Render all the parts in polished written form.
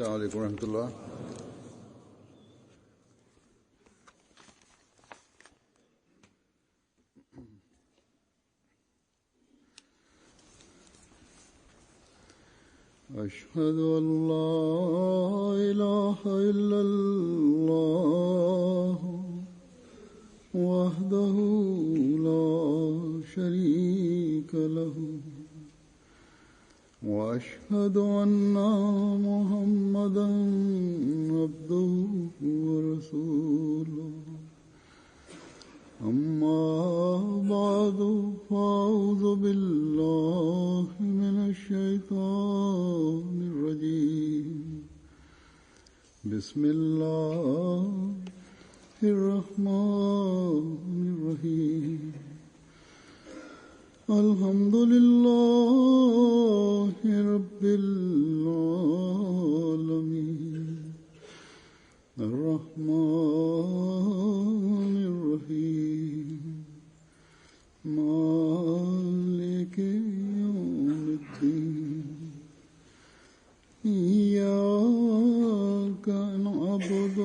السلام عليكم ورحمة الله. أشهد أن لا إله إلا الله وحده لا شريك له وأشهد أن محمدا عبده ورسوله أما بعد فأعوذ بالله من الشيطان الرجيم بسم الله الرحمن الرحيم الحمد لله رب العالمين الرحمن الرحيم مالك يوم الدين إياك نعبد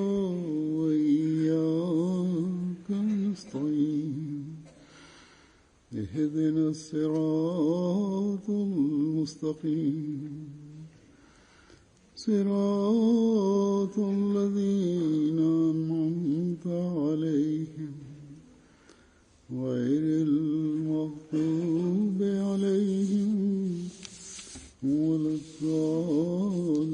وإياك نستعين اهدنا الصراط المستقيم صراط الذين أنعمت عليهم غير المغضوب عليهم ولا الضالين.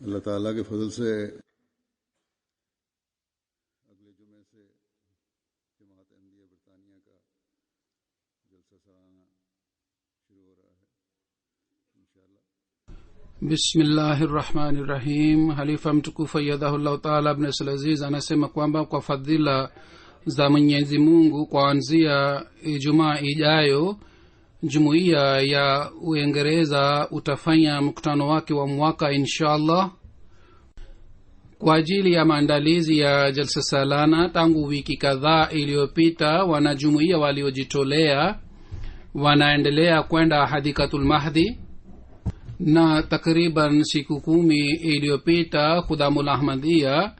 اللہ تعالیٰ کے فضل سے اگلے جمعے سے جماعت احمدیہ برطانیہ کا جلسہ سالانہ شروع ہو رہا ہے انشاءاللہ. Bismillahirrahmanirrahim. Halifa mtukufu ayyadahullahu ta'ala ibn Aziz anasema kwamba kwa fadhila za Mwenyezi Mungu kuanzia Ijumaa ijayo Jumuiya ya Uingereza utafanya mkutano wake wa mwaka inshallah kwa ajili ya maandalizi ya jalsa salana. Tangu wiki kadhaa iliyopita wanajumuiya waliojitolea wanaendelea kwenda Hadikatul Mahdi, na takriban siku 10 iliyopita Khudamul Ahmadiyya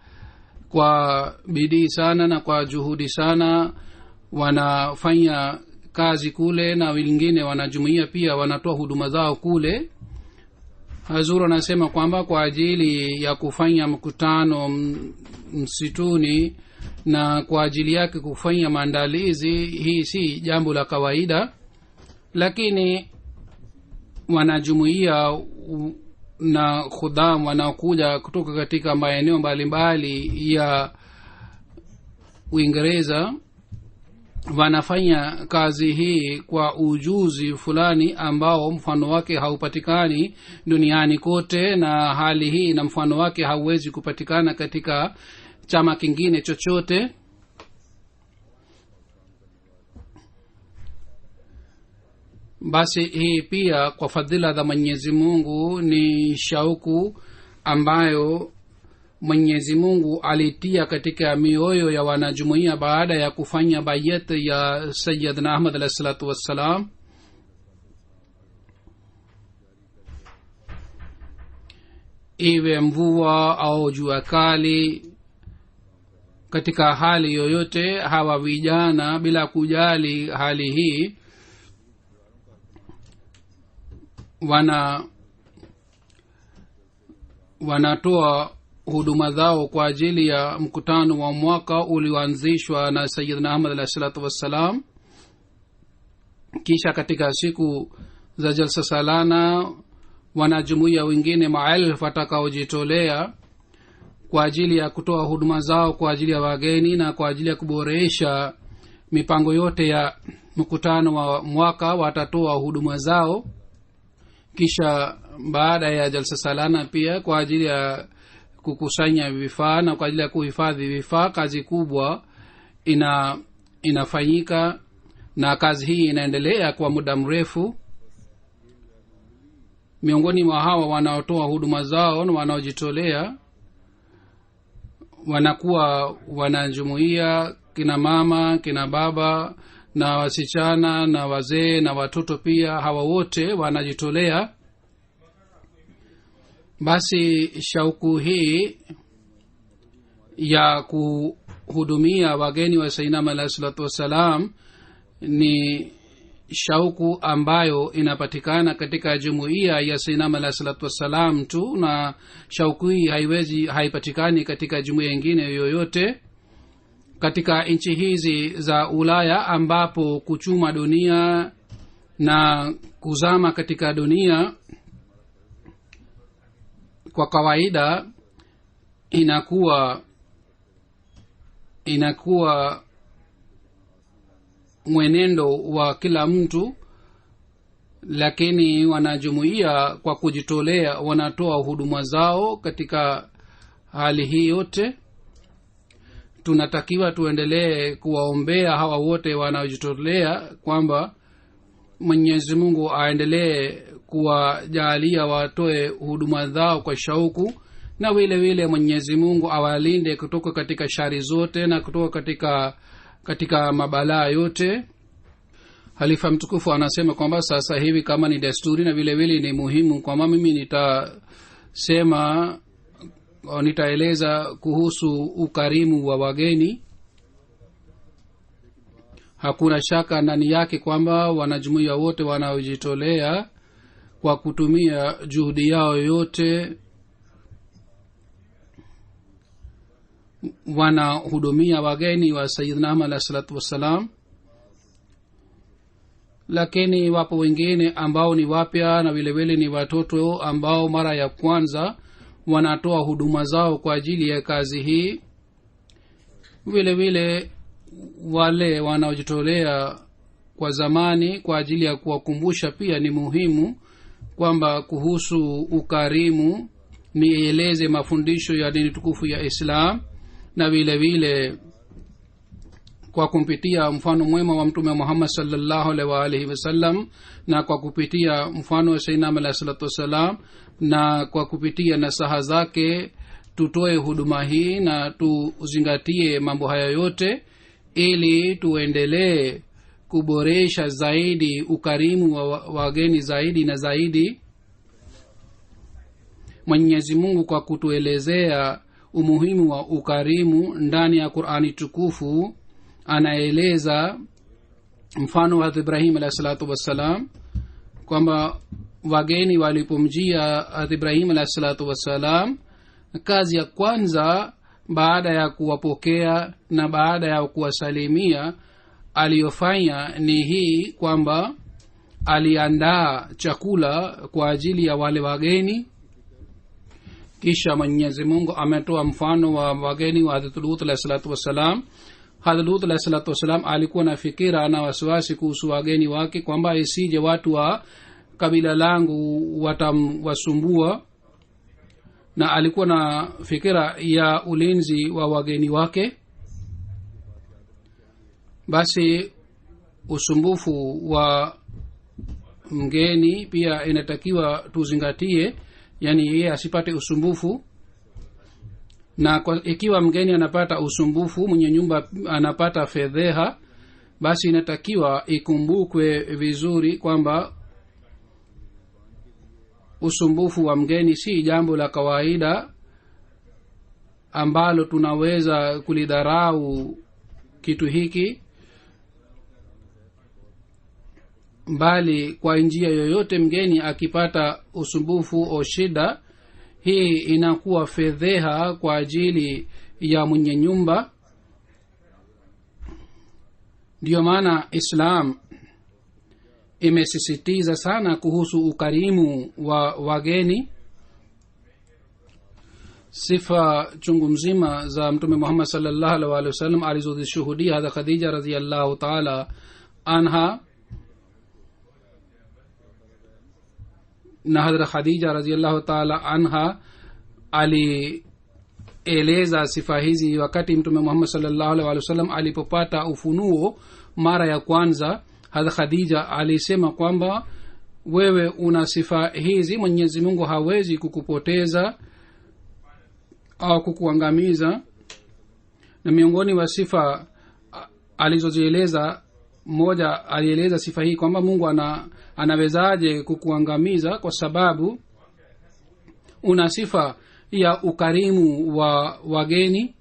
kwa bidii sana na kwa juhudi sana wanafanya kazi kule, na wengine wanajumuiya pia wanatoa huduma zao kule. Hazur anasema kwamba kwa ajili ya kufanya mkutano msituni na kwa ajili yake kufanya maandalizi, hii si jambo la kawaida, lakini wanajumuiya na khudam wanaokuja kutoka katika maeneo mbalimbali ya Uingereza wanafanya kazi hii kwa ujuzi fulani ambao mfano wake haupatikani duniani kote, na hali hii na mfano wake hauwezi kupatikana katika chama kingine chochote. Basi hii pia kwa fadhila za Mwenyezi Mungu ni shauku ambayo Mwenyezi Mungu alitia katika mioyo ya wanajumuiya baada ya kufanya bayat ya Sayyidina Ahmad alayhi salatu wassalam. Iwe mvua au jua kali, katika hali yoyote hawa vijana bila kujali hali hii wanatoa huduma zao kwa ajili ya mkutano wa mwaka ulioanzishwa na Sayyidina Ahmad alayhi salatu wassalam. Kisha katika siku za jalsa salana wanajumuiya wengine maelfu watakaojitolea kwa ajili ya kutoa huduma zao kwa ajili ya wageni na kwa ajili ya kuboresha mipango yote ya mkutano wa mwaka watatoa huduma zao. Kisha baada ya jalsa salana pia kwa ajili ya kukusanya vifaa na kwa ajili ya kuhifadhi vifaa, kazi kubwa inafanyika, na kazi hii inaendelea kwa muda mrefu. Miongoni mwa hawa wanaotoa huduma zao na wanaojitolea wanakuwa wanajumuiya kina mama, kina baba na wasichana na wazee na watoto pia, hawa wote wanajitolea. Basi shauku hii ya kuhudumia wageni wa Sayyidina alayhi salatu wassalam ni shauku ambayo inapatikana katika jumuiya ya Sayyidina alayhi salatu wassalam tu, na shauku hii haipatikani katika jumuiya nyingine yoyote. Katika nchi hizi za Ulaya ambapo kuchuma dunia na kuzama katika dunia kwa kawaida inakuwa mwenendo wa kila mtu, lakini wanajumuia kwa kujitolea wanatoa huduma zao katika hali hii yote. Tunatakiwa tuendelee kuwaombea hawa wote wanaojitolea kwamba Mwenyezi Mungu aendelee kuwajalia watoe huduma zao kwa shauku, na vile vile Mwenyezi Mungu awalinde kutoka katika shari zote na kutoka katika mabalaa yote. Halifa mtukufu anasema kwamba sasa hivi kama ni desturi na vile vile ni muhimu kwamba mimi nitaeleza kuhusu ukarimu wa wageni. Hakuna shaka ndani yake kwamba wanajumuiya wote wanaojitolea kwa kutumia juhudi yao yote wanahudumia wageni wa Sayyidina alayhi salatu wassalam. Lakini wapo wengine ambao ni wapya na vile vile ni watoto ambao mara ya kwanza wanatoa huduma zao kwa ajili ya kazi hii. Vile vile wale wanaojitolea kwa zamani kwa ajili ya kuwakumbusha pia ni muhimu kwamba kuhusu ukarimu nieleze mafundisho ya dini tukufu ya Islam, na vile vile kwa kumpitia mfano mwema wa Mtume Muhammad sallallahu alaihi wasallam, na kwa kupitia mfano wa Sayyidina alayhi salatu wasalam, na kwa kupitia nasaha zake tutoe huduma hii na tuzingatie mambo haya yote ili tuendelee kuboresha zaidi ukarimu wa wageni zaidi na zaidi. Mwenyezi Mungu kwa kutuelezea umuhimu wa ukarimu ndani ya Qur'ani tukufu anaeleza mfano wa Ibrahim alayhi salatu wassalam kwamba wageni walipomjia Ibrahim alayhi salatu wassalam, kazi ya kwanza baada ya kuwapokea na baada ya kuwasalimia aliyofanya ni hii kwamba aliandaa chakula kwa ajili ya wale wageni. Kisha Mwenyezi Mungu ametoa mfano wa wageni wa Hazrat Lut alayhi salatu wassalam. Hazrat Lut alayhi salatu wassalam alikuwa na fikira na wasiwasi kuhusu wageni wake kwamba isije watu wa kabila langu watamwasumbua, na alikuwa na fikira ya ulinzi wa wageni wake. Basi usumbufu wa mgeni pia inatakiwa tuzingatie, yani yeye asipate usumbufu. Na ikiwa mgeni anapata usumbufu, mwenye nyumba anapata fedheha, basi inatakiwa ikumbukwe vizuri kwamba usumbufu wa mgeni si jambo la kawaida ambalo tunaweza kulidharau kitu hiki, bali kwa njia yoyote mgeni akipata usumbufu au shida, hii inakuwa fedheha kwa ajili ya mwenye nyumba. Ndiyo maana Islam imesisitiza sana kuhusu ukarimu wa wageni. Sifa chungu mzima za Mtume Muhammad sallallahu alaihi wasallam alizozishuhudia Hadha Khadija radhiyallahu ta'ala anha, na Hadra Khadija radhiyallahu ta'ala anha alieleza sifa hizi wakati Mtume Muhammad sallallahu alaihi wasallam alipopata ufunuo mara ya kwanza. Hadra Khadija alisema kwamba wewe una sifa hizi, Mwenyezi Mungu hawezi kukupoteza au kukuangamiza. Na miongoni wa sifa alizozieleza, mmoja alieleza sifa hii kwamba Mungu anawezaje kukuangamiza kwa sababu una sifa ya ukarimu wa wageni.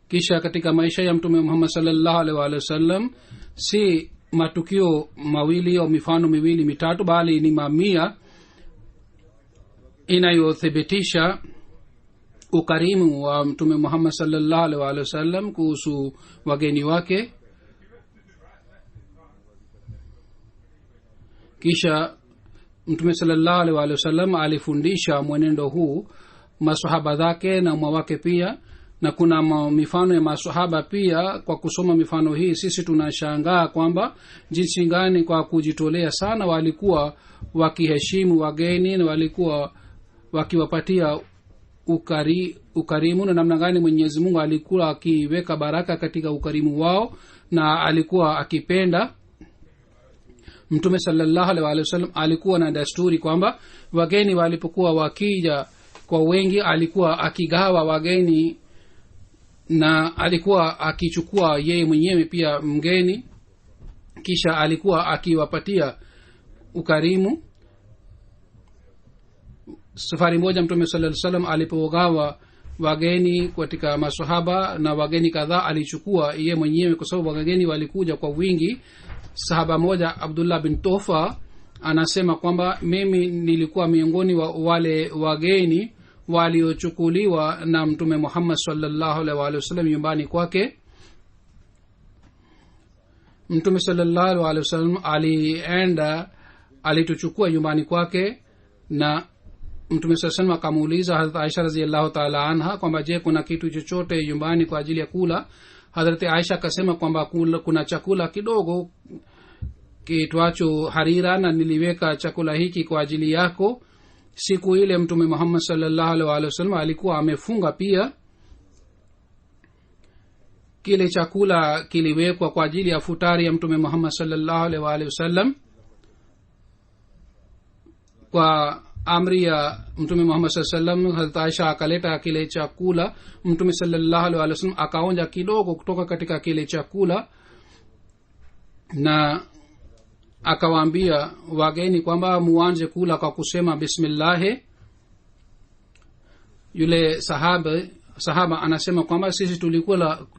Kisha katika maisha ya mtume Muhammad sallallahu alaihi wa sallam si matukio mawili au mifano miwili mitatu, bali ni mamia inayothibitisha ukarimu wa mtume Muhammad sallallahu alaihi wa sallam kuhusu wageni wake. Kisha mtume sallallahu alaihi wa sallam alifundisha mwenendo huu masahaba zake na umma wake pia, na kuna mifano ya masahaba pia. Kwa kusoma mifano hii sisi tunashangaa kwamba jinsi gani kwa kujitolea sana walikuwa wakiheshimu wageni na walikuwa wakiwapatia ukarimu, na namna gani Mwenyezi Mungu alikuwa akiweka baraka katika ukarimu wao na alikuwa akipenda. Mtume sallallahu alaihi wasallam alikuwa na desturi kwamba wageni walipokuwa wakija kwa wengi alikuwa akigawa wageni na alikuwa akichukua yeye mwenyewe pia mgeni, kisha alikuwa akiwapatia ukarimu. Safari moja mtume sallallahu alaihi wasallam alipogawa wageni katika maswahaba na wageni kadhaa alichukua yeye mwenyewe kwa sababu wageni walikuja kwa wingi. Sahaba moja Abdullah bin Tofa anasema kwamba mimi nilikuwa miongoni wa wale wageni waliochukuliwa na mtume Muhammad sallallahu alaihi wasallam nyumbani kwake. Mtume sallallahu alaihi wasallam alituchukua nyumbani kwake, na mtume sallallahu alaihi wasallam akamuuliza Hazrat Aisha radhiallahu ta'ala anha kwamba je, kuna kitu chochote nyumbani kwa ajili ya kula? Hazrat Aisha akasema kwamba kuna chakula kidogo kitwacho harira na niliweka chakula hiki kwa ajili yako. Siku ile mtume Muhammad sallallahu alaihi wasallam alikuwa amefunga pia. Kile chakula kiliwekwa kwa ajili ya futari ya mtume Muhammad sallallahu alaihi wasallam. Kwa amri ya mtume Muhammad sallallahu alaihi wasallam Hazrat Aisha akaleta kile chakula. Mtume sallallahu alaihi wasallam akaonja kidogo kutoka katika kile chakula na akawaambia wageni kwamba muanze kula kwa kusema bismillah. Yule sahaba anasema kwamba sisi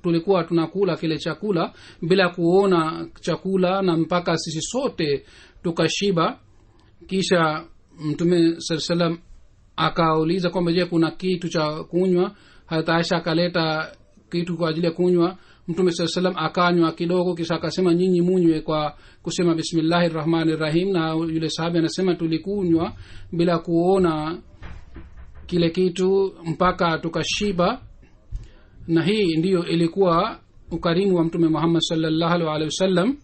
tulikuwa tunakula kile chakula bila kuona chakula na mpaka sisi sote tukashiba. Kisha mtume sallallahu alaihi wasallam akauliza kwamba je, kuna kitu cha kunywa? Hata Aisha akaleta kitu kwa ajili ya kunywa. Mtume sallallahu alaihi wasallam akanywa kidogo, kisha akasema nyinyi munywe kwa kusema bismillahir rahmanir rahim. Na yule sahabi anasema tulikunywa bila kuona kile kitu mpaka tukashiba. Na hii ndiyo ilikuwa ukarimu wa mtume Muhammad sallallahu alaihi wasallam.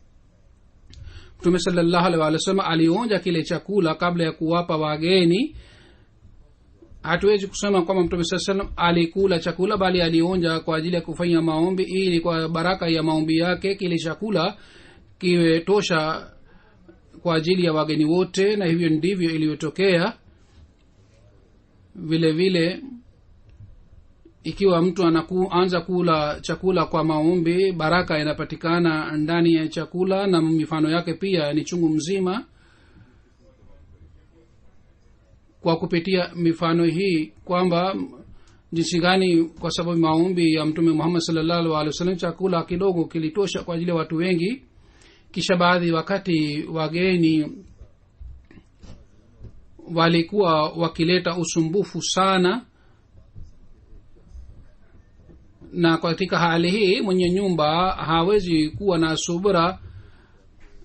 Mtume sallallahu alaihi wasallam alionja kile chakula kabla ya kuwapa wageni. Hatuwezi kusema kwamba mtume sallallahu alaihi wasallam alikula chakula, bali alionja kwa ajili ya kufanya maombi, ili kwa baraka ya maombi yake kile chakula kiwe tosha kwa ajili ya wageni wote. Na hivyo ndivyo iliyotokea. Vile vile ikiwa mtu anaanza kula chakula kwa maombi, baraka inapatikana ndani ya chakula, na mifano yake pia ni chungu mzima. Kwa kupitia mifano hii kwamba jinsi gani kwa sababu maombi ya mtume Muhammad sallallahu alaihi wasallam chakula kidogo kilitosha kwa ajili ya watu wengi. Kisha baadhi wakati wageni walikuwa wakileta usumbufu sana, na katika hali hii mwenye nyumba hawezi kuwa na subira,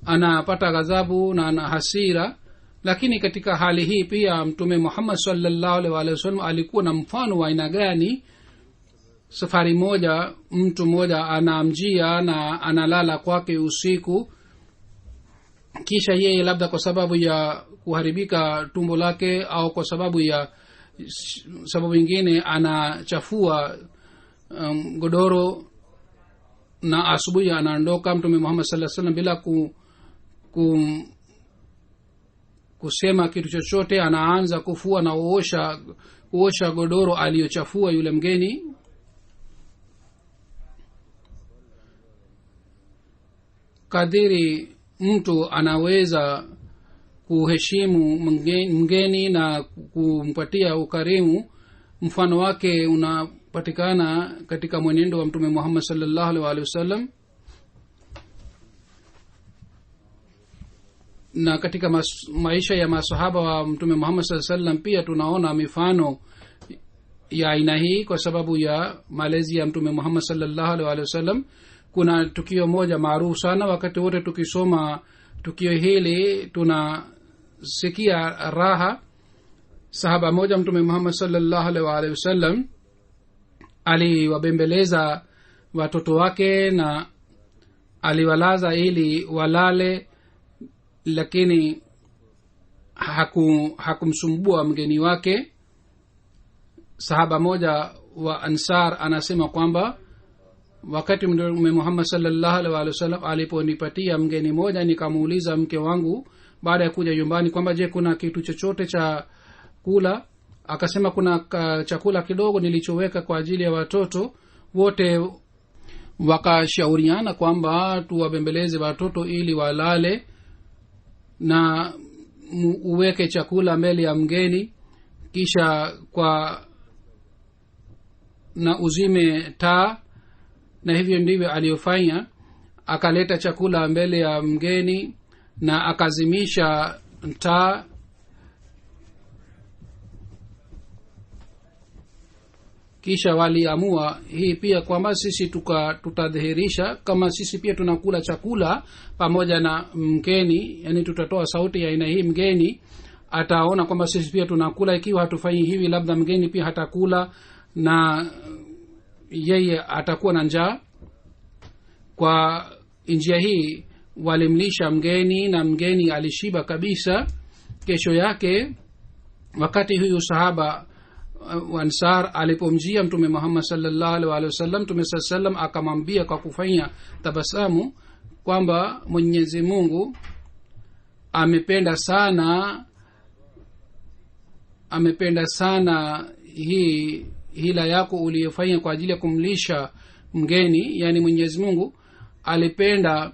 anapata ghadhabu na ana hasira. Lakini katika hali hii pia mtume Muhammad sallallahu alaihi wasallam alikuwa na mfano wa aina gani? Safari moja mtu mmoja anamjia na analala kwake usiku, kisha yeye labda kwa sababu ya kuharibika tumbo lake au kwa sababu ya sababu nyingine anachafua godoro, na asubuhi anaondoka. Mtume Muhammad sallallahu alaihi wasallam bila kusema kitu chochote anaanza kufua na kuosha godoro aliyochafua yule mgeni. kadiri mtu anaweza kuheshimu mgeni na kumpatia ukarimu, mfano wake unapatikana katika mwenendo wa mtume Muhammad sallallahu alaihi wasallam. Na katika maisha ya masahaba wa mtume Muhammad sallallahu alaihi wasallam pia tunaona mifano ya aina hii kwa sababu ya malezi ya mtume Muhammad sallallahu alaihi wasallam. Kuna tukio moja maarufu sana, wakati wote tukisoma tukio hili tunasikia raha. Sahaba moja mtume Muhammad sallallahu alaihi wasallam aliwabembeleza watoto wake na aliwalaza ili walale, lakini hakumsumbua mgeni wake. Sahaba moja wa Ansar anasema kwamba wakati mtume Muhammad sallallahu alaihi wasallam aliponipatia mgeni moja, nikamuuliza mke wangu baada ya kuja nyumbani kwamba je, kuna kitu chochote cha kula? Akasema kuna chakula kidogo nilichoweka kwa ajili ya watoto. Wote wakashauriana kwamba tuwabembeleze watoto ili walale na uweke chakula mbele ya mgeni, kisha na uzime taa. Na hivyo ndivyo aliyofanya. Akaleta chakula mbele ya mgeni na akazimisha taa. Kisha waliamua hii pia kwamba sisi tutadhihirisha kama sisi pia tunakula chakula pamoja na mgeni, yani tutatoa sauti ya aina hii. Mgeni ataona kwamba sisi pia tunakula. Ikiwa hatufanyi hivi, labda mgeni pia hatakula na yeye atakuwa na njaa. Kwa njia hii walimlisha mgeni na mgeni alishiba kabisa. Kesho yake wakati huyu sahaba Ansar alipomjia mtume Muhammad sallallahu alaihi wasallam, mtume sallallahu alaihi akamwambia kwa kufanya tabasamu kwamba Mwenyezi Mungu amependa sana hii hila yako uliyofanya kwa ajili ya kumlisha mgeni. Yani Mwenyezi Mungu alipenda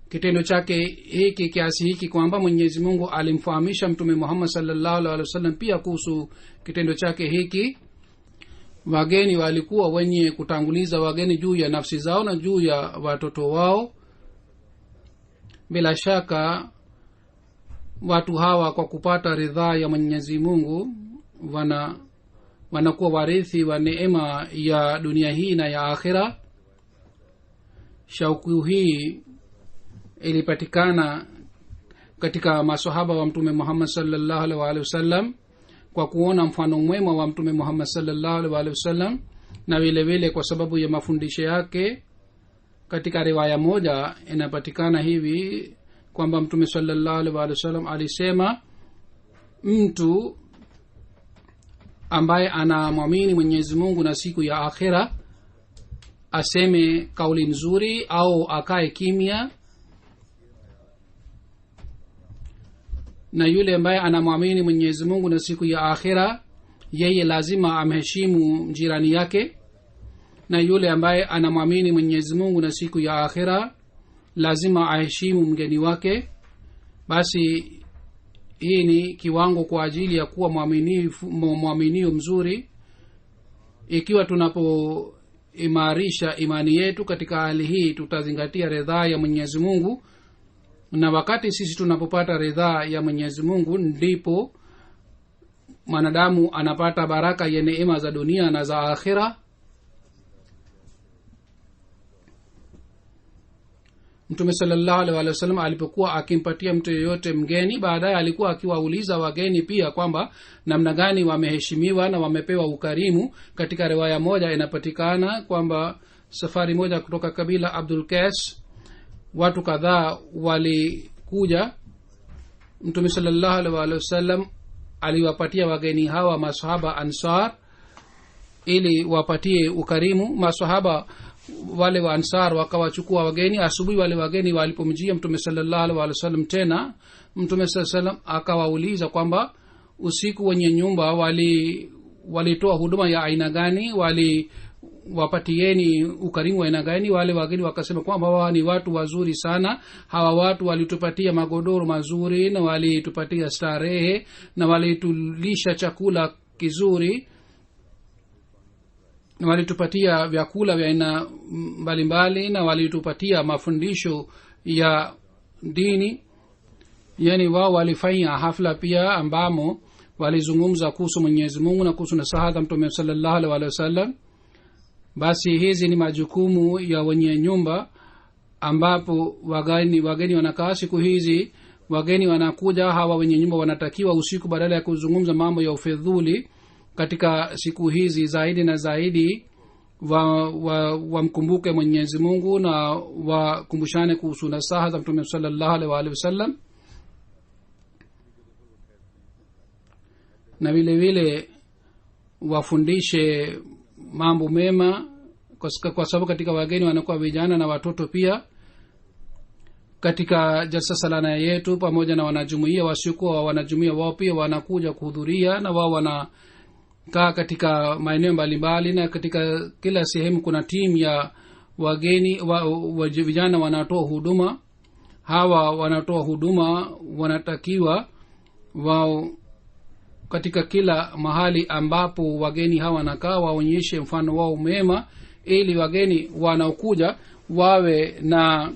kitendo chake hiki kiasi hiki kwamba Mwenyezi Mungu alimfahamisha mtume Muhammad sallallahu alaihi wasallam pia kuhusu kitendo chake hiki. Wageni walikuwa wenye kutanguliza wageni juu ya nafsi zao na juu ya watoto wao. Bila shaka watu hawa kwa kupata ridhaa ya Mwenyezi Mungu wanakuwa warithi wa neema ya dunia hii na ya akhira. Shauku hii ilipatikana katika maswahaba wa mtume Muhammad sallallahu alaihi wasallam kwa kuona mfano mwema wa mtume Muhammad sallallahu alaihi wasallam, na vile vile kwa sababu ya mafundisho yake. Katika riwaya moja inapatikana hivi kwamba mtume sallallahu alaihi wasallam alisema, mtu ambaye anamwamini Mwenyezi Mungu na siku ya akhira aseme kauli nzuri au akae kimya, na yule ambaye anamwamini Mwenyezi Mungu na siku ya akhira yeye lazima amheshimu jirani yake, na yule ambaye anamwamini Mwenyezi Mungu na siku ya akhira lazima aheshimu mgeni wake. Basi hii ni kiwango kwa ajili ya kuwa mwaminio mzuri. Ikiwa tunapoimarisha imani yetu katika hali hii, tutazingatia ridhaa ya Mwenyezi Mungu, na wakati sisi tunapopata ridhaa ya Mwenyezi Mungu ndipo mwanadamu anapata baraka ya neema za dunia na za akhira. Mtume sallallahu alaihi wasallam alipokuwa akimpatia mtu yeyote mgeni, baadaye alikuwa akiwauliza wageni pia kwamba namna gani wameheshimiwa na wamepewa ukarimu. Katika riwaya moja inapatikana kwamba safari moja kutoka kabila Abdul Qais watu kadhaa walikuja. Mtume sallallahu alaihi wasallam aliwapatia wageni hawa maswahaba Ansar ili wapatie ukarimu. Maswahaba wale wa Ansar wakawachukua wageni. Asubuhi wale wageni walipomjia mtume sallallahu alaihi wasallam tena, mtume sallallahu alaihi wasallam akawauliza kwamba usiku wenye nyumba walitoa huduma ya aina gani, wapatieni ukarimu wa aina gani. Wale wageni wakasema kwamba hawa ni watu wazuri sana, hawa watu walitupatia magodoro mazuri na walitupatia starehe na walitulisha chakula kizuri na walitupatia vyakula vya aina mbalimbali na walitupatia mafundisho ya dini. Yani wao walifanya hafla pia ambamo walizungumza kuhusu Mwenyezi Mungu na kuhusu nasaha za Mtume sallallahu alaihi wasallam. Basi hizi ni majukumu ya wenye nyumba ambapo wageni wanakaa siku hizi. Wageni wanakuja, hawa wenye nyumba wanatakiwa usiku badala ya kuzungumza mambo ya ufedhuli katika siku hizi zaidi na zaidi wamkumbuke Mwenyezi Mungu na wakumbushane kuhusu nasaha za Mtume sallallahu alaihi wasallam. Na vile vile wafundishe mambo mema kwa sababu katika wageni wanakuwa vijana na watoto pia. Katika jalsa salana yetu pamoja na wanajumuiya wasiokuwa wanajumuiya wao pia wanakuja kuhudhuria na wao wanakaa katika maeneo mbalimbali na katika kila sehemu kuna timu ya wageni vijana wanatoa huduma. Hawa wanatoa huduma wanatakiwa wao katika kila mahali ambapo wageni hawa wanakaa waonyeshe mfano wao mema ili wageni wanaokuja wawe na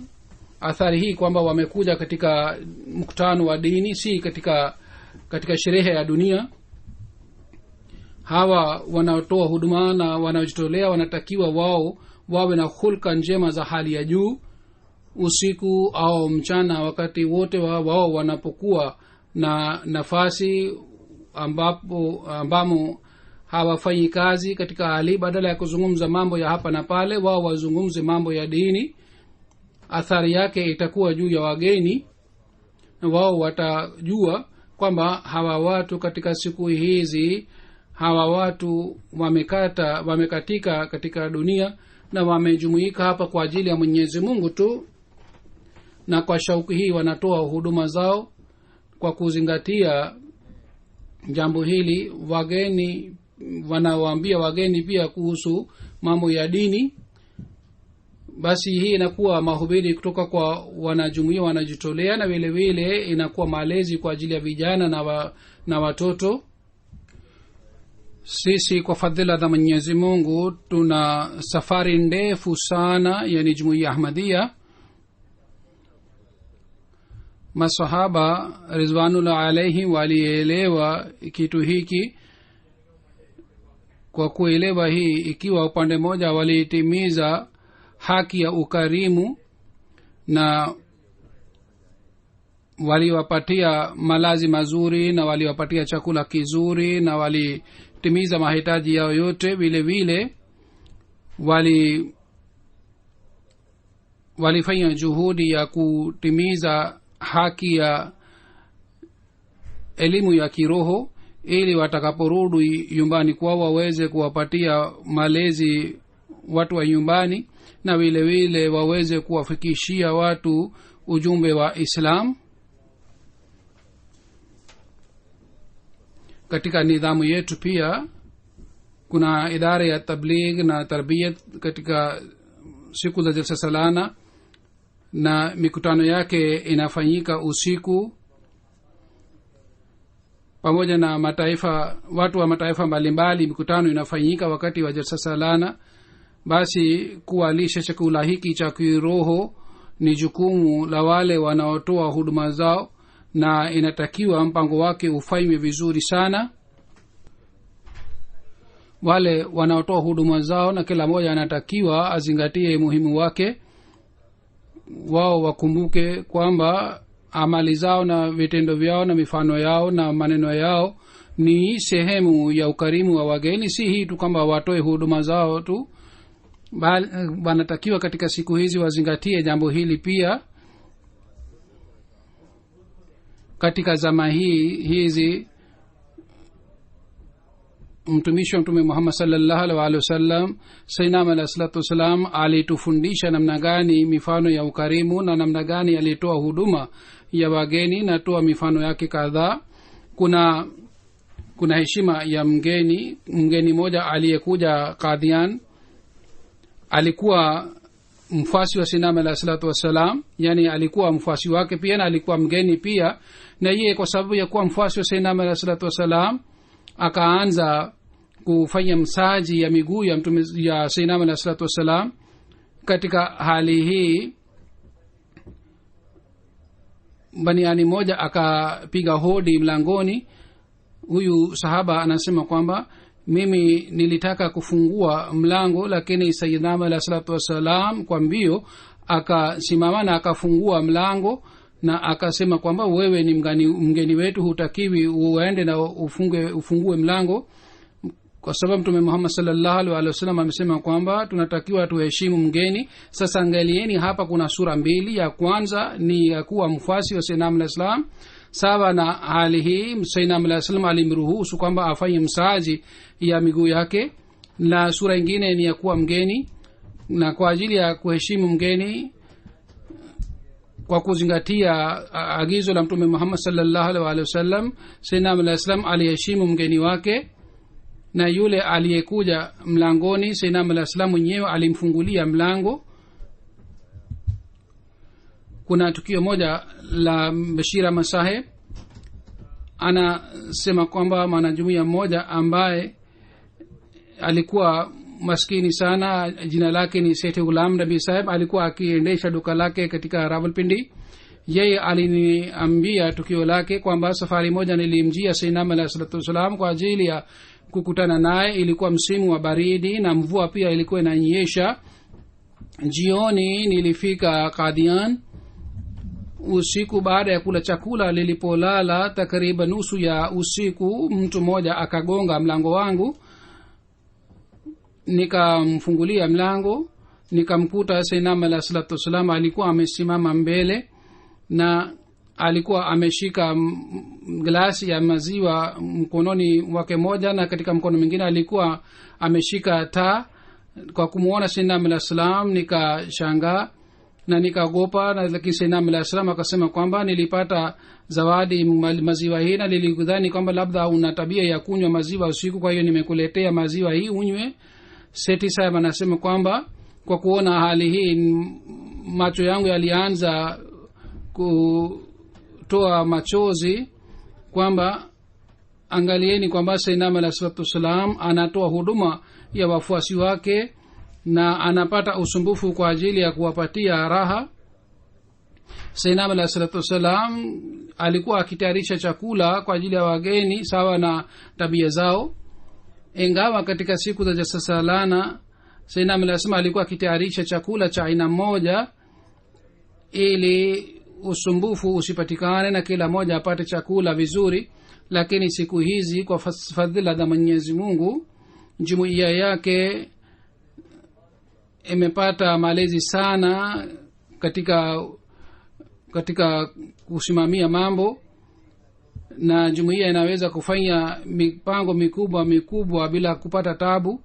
athari hii kwamba wamekuja katika mkutano wa dini, si katika sherehe ya dunia. Hawa wanaotoa huduma na wanaojitolea wanatakiwa wao wawe na hulka njema za hali ya juu usiku au mchana, wakati wote wao wanapokuwa na nafasi ambamo hawafanyi kazi katika hali, badala ya kuzungumza mambo ya hapa na pale, wao wazungumze mambo ya dini. Athari yake itakuwa juu ya wageni na wao watajua kwamba hawa watu katika siku hizi, hawa watu wamekatika katika dunia na wamejumuika hapa kwa ajili ya Mwenyezi Mungu tu, na kwa shauku hii wanatoa huduma zao. Kwa kuzingatia jambo hili, wageni wanawaambia wageni pia kuhusu mambo ya dini. Basi hii inakuwa mahubiri kutoka kwa wanajumuiya wanajitolea, na vile vile inakuwa malezi kwa ajili ya vijana na watoto. Sisi kwa fadhila za Mwenyezi Mungu tuna safari ndefu sana, yani Jumuiya Ahmadiyya. Masahaba ridwanullah alayhi walielewa kitu hiki. Kwa kuelewa hii, ikiwa upande moja walitimiza haki ya ukarimu na waliwapatia malazi mazuri na waliwapatia chakula kizuri na walitimiza mahitaji yao yote, vile vile walifanya juhudi ya kutimiza haki ya elimu ya kiroho ili watakaporudi nyumbani kwao waweze kuwapatia malezi watu wa nyumbani, na vile vile waweze kuwafikishia watu ujumbe wa Islam. Katika nidhamu yetu pia kuna idara ya tabligh na tarbiyat katika siku za jalsa salana, na mikutano yake inafanyika usiku pamoja na watu wa mataifa mbalimbali. Mikutano inafanyika wakati wa jalsa salana. Basi kuwalisha chakula hiki cha kiroho ni jukumu la wale wanaotoa huduma zao, na inatakiwa mpango wake ufanywe vizuri sana. Wale wanaotoa huduma zao na kila mmoja anatakiwa azingatie muhimu wake. Wao wakumbuke kwamba amali zao na vitendo vyao na mifano yao na maneno yao ni sehemu ya ukarimu wa wageni. Si hii tu kwamba watoe huduma zao tu, bali wanatakiwa katika siku hizi wazingatie jambo hili pia. Katika zama hizi mtumishi wa Mtume Muhammad sallallahu alaihi wasallam sayyidina alayhi salatu wasalam alitufundisha namna gani mifano ya ukarimu na namna gani alitoa huduma ya wageni, na toa mifano yake kadhaa. Kuna heshima ya mgeni mmoja aliyekuja Qadian alikuwa mfuasi wa sinam alayhi salatu wassalam, yani alikuwa mfuasi wake pia na alikuwa mgeni pia. Na yeye kwa sababu ya kuwa mfuasi wa sinam alayhi salatu wassalam akaanza kufanya msaji ya miguu ya mtume ya sinam alayhi salatu wassalam. Katika hali hii baniani moja akapiga hodi mlangoni. Huyu sahaba anasema kwamba mimi nilitaka kufungua mlango, lakini sayyidina alayhi salatu wassalam kwa mbio akasimama na akafungua mlango na akasema kwamba wewe ni mgeni wetu, hutakiwi uende na ufungue mlango, kwa sababu mtume Muhammad sallallahu alaihi wasallam amesema kwamba tunatakiwa tuheshimu mgeni. Sasa angalieni hapa kuna sura mbili. Ya kwanza ni ya kuwa mfuasi wa sayyidina alayhi salam. Sawa na hali hii sayyidina alayhi salam alimruhusu kwamba afanye msaji ya miguu yake, na sura nyingine ni ya kuwa mgeni. Na kwa ajili ya kuheshimu mgeni kwa kuzingatia agizo la mtume Muhammad sallallahu alaihi wasallam, sayyidina alayhi salam aliheshimu mgeni wake, na yule aliyekuja mlangoni sayyidina alayhi salam mwenyewe alimfungulia mlango. Kuna tukio moja la Bashira Masahib, anasema kwamba mwanajumuiya mmoja ambaye alikuwa maskini sana, jina lake ni Sheikh Ghulam Nabi Sahib, alikuwa akiendesha duka lake katika Rawalpindi. Yeye aliniambia tukio lake kwamba safari moja nilimjia sayyidina alayhi salatu wasalam kwa ajili ya kukutana naye. Ilikuwa msimu wa baridi na mvua pia ilikuwa inanyesha. Jioni nilifika Qadian. Usiku baada ya kula chakula, nilipolala takriban nusu ya usiku, mtu mmoja akagonga mlango wangu. Nikamfungulia mlango, nikamkuta sayyidina alayhi salatu wasalam alikuwa amesimama mbele na alikuwa ameshika glasi ya maziwa mkononi wake moja, na katika mkono mwingine alikuwa ameshika taa. Kwa kumuona sayyidina alayhi salam nikashangaa na nikaogopa, na lakini sayyidina alayhi salam akasema kwamba nilipata zawadi maziwa hii na nilidhani kwamba labda una tabia ya kunywa maziwa usiku, kwa hiyo nimekuletea maziwa hii unywe. Seti Sahib anasema kwamba kwa kuona hali hii macho yangu yalianza kutoa machozi, kwamba angalieni kwamba sayyidina alayhi salatu wasalam anatoa huduma ya wafuasi wake na anapata usumbufu kwa ajili ya kuwapatia raha. sayyidina alayhi salatu wasalam alikuwa akitayarisha chakula kwa ajili ya wageni sawa na tabia zao. Ingawa katika siku za Jasasalana sayyidina alayhi salam alikuwa akitayarisha chakula cha aina moja ili usumbufu usipatikane na kila moja apate chakula vizuri, lakini siku hizi kwa fadhila za Mwenyezi Mungu jumuiya yake imepata malezi sana katika kusimamia mambo, na jumuiya inaweza kufanya mipango mikubwa bila kupata tabu.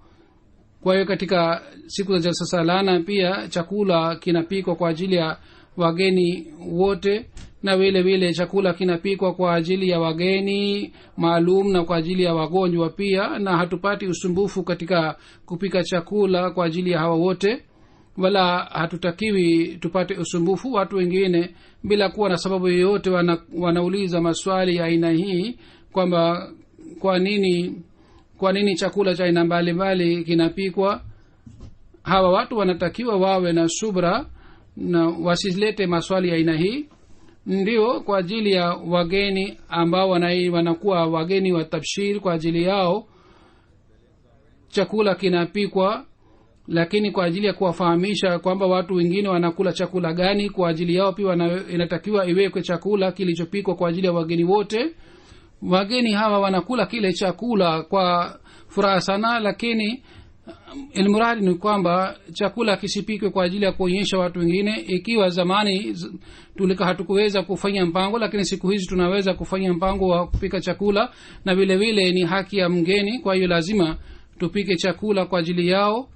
Kwa hiyo katika siku za Jasasalana pia chakula kinapikwa kwa ajili ya wageni wote, na vile vile chakula kinapikwa kwa ajili ya wageni maalum na kwa ajili ya wagonjwa pia, na hatupati usumbufu katika kupika chakula kwa ajili ya hawa wote, wala hatutakiwi tupate usumbufu. Watu wengine bila kuwa na sababu yoyote wanauliza maswali ya aina hii kwamba kwa nini chakula cha aina mbalimbali kinapikwa. Hawa watu wanatakiwa wawe na subra na wasilete maswali ya aina hii. Ndio kwa ajili ya wageni ambao wanakuwa wageni wa tabshir, kwa ajili yao chakula kinapikwa, lakini kwa ajili ya kuwafahamisha kwamba watu wengine wanakula chakula gani, kwa ajili yao pia inatakiwa iwekwe chakula kilichopikwa kwa ajili ya wageni wote. Wageni hawa wanakula kile chakula kwa furaha sana, lakini ilmuradi ni kwamba chakula kisipikwe kwa ajili ya kuonyesha watu wengine. Ikiwa zamani hatukuweza kufanya mpango, lakini siku hizi tunaweza kufanya mpango wa kupika chakula, na vile vile ni haki ya mgeni, kwa hiyo lazima tupike chakula kwa ajili yao.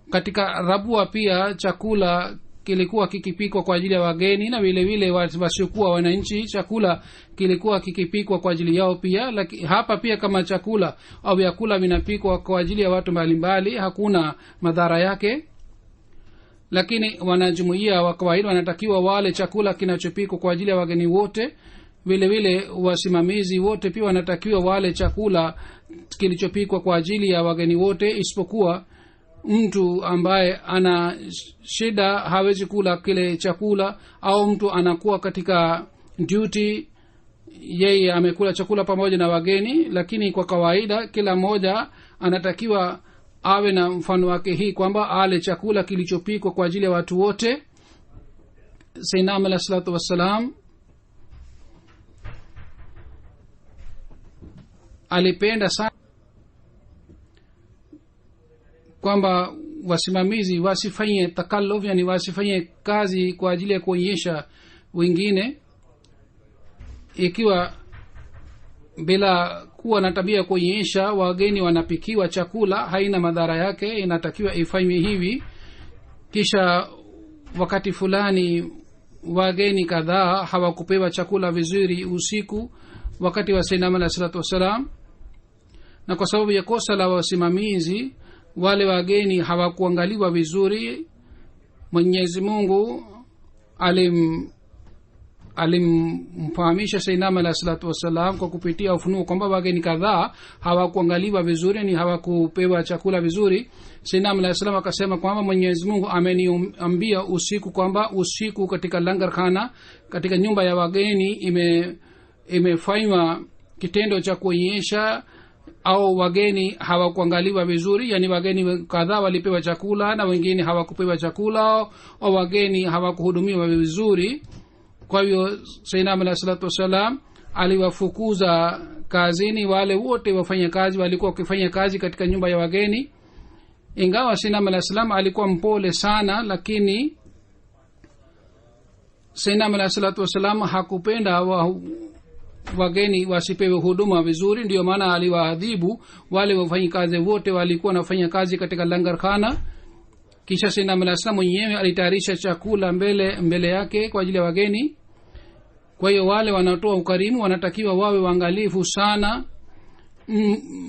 Katika Rabua pia chakula kilikuwa kikipikwa kwa ajili ya wageni, na vile vile wasiokuwa wananchi chakula kilikuwa kikipikwa kwa ajili yao pia. Lakini hapa pia kama chakula au vyakula vinapikwa kwa ajili ya watu mbalimbali, hakuna madhara yake. lakini wanajumuia wa kawaida wanatakiwa wale chakula kinachopikwa kwa ajili ya wageni wote. vile vile wasimamizi wote pia wanatakiwa wale chakula kilichopikwa kwa ajili ya wageni wote, isipokuwa mtu ambaye ana shida hawezi kula kile chakula, au mtu anakuwa katika duty, yeye amekula chakula pamoja na wageni. Lakini kwa kawaida kila mmoja anatakiwa awe na mfano wake, hii kwamba ale chakula kilichopikwa kwa ajili ya watu wote. Sayyidina alayhi salatu wassalam alipenda sana kwamba wasimamizi wasifanye takalluf, yani wasifanye kazi kwa ajili ya kuonyesha wengine, ikiwa bila kuwa na tabia kuonyesha wageni wanapikiwa chakula haina madhara yake, inatakiwa ifanywe hivi. Kisha wakati fulani wageni kadhaa hawakupewa chakula vizuri usiku wakati wa Sayyidina alayhi salatu wasalam, na kwa sababu ya kosa la wasimamizi wale wageni hawakuangaliwa vizuri. Mwenyezi Mungu alimfahamisha Sayyidina alayhi salatu wasalam kwa kupitia ufunuo kwamba wageni kadhaa hawakuangaliwa vizuri, ni hawakupewa chakula vizuri. Sayyidina alayhi salam akasema kwamba Mwenyezi Mungu ameniambia usiku kwamba usiku katika langar khana, katika nyumba ya wageni imefanywa kitendo cha kuonyesha au wageni hawakuangaliwa vizuri, yani wageni kadhaa walipewa chakula na wengine hawakupewa chakula, au wageni hawakuhudumiwa vizuri. Kwa hiyo Sayyidina alayhi salatu wasalam aliwafukuza kazini wale wote wafanya kazi walikuwa wakifanya kazi katika nyumba ya wageni. Ingawa Sayyidina alayhi salam alikuwa mpole sana, lakini Sayyidina alayhi salatu wasalam hakupenda wageni wasipewe huduma vizuri, ndio maana aliwaadhibu wale wafanya kazi wote walikuwa wanafanya kazi katika langar khana. Kisha Sayyidina alayhi salam mwenyewe alitayarisha chakula mbele yake kwa ajili ya wageni. Kwa hiyo wale wanatoa ukarimu wanatakiwa wawe waangalifu sana,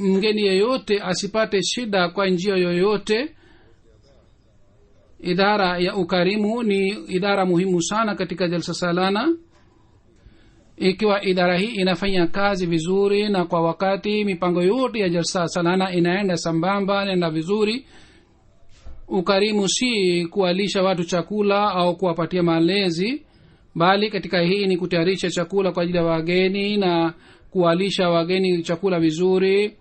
mgeni yeyote asipate shida kwa njia yoyote. Idara ya ukarimu ni idara muhimu sana katika jalsa salana. Ikiwa idara hii inafanya kazi vizuri na kwa wakati, mipango yote ya jalsa salana inaenda sambamba, inaenda vizuri. Ukarimu si kuwalisha watu chakula au kuwapatia malezi, bali katika hii ni kutayarisha chakula kwa ajili ya wageni na kuwalisha wageni chakula vizuri,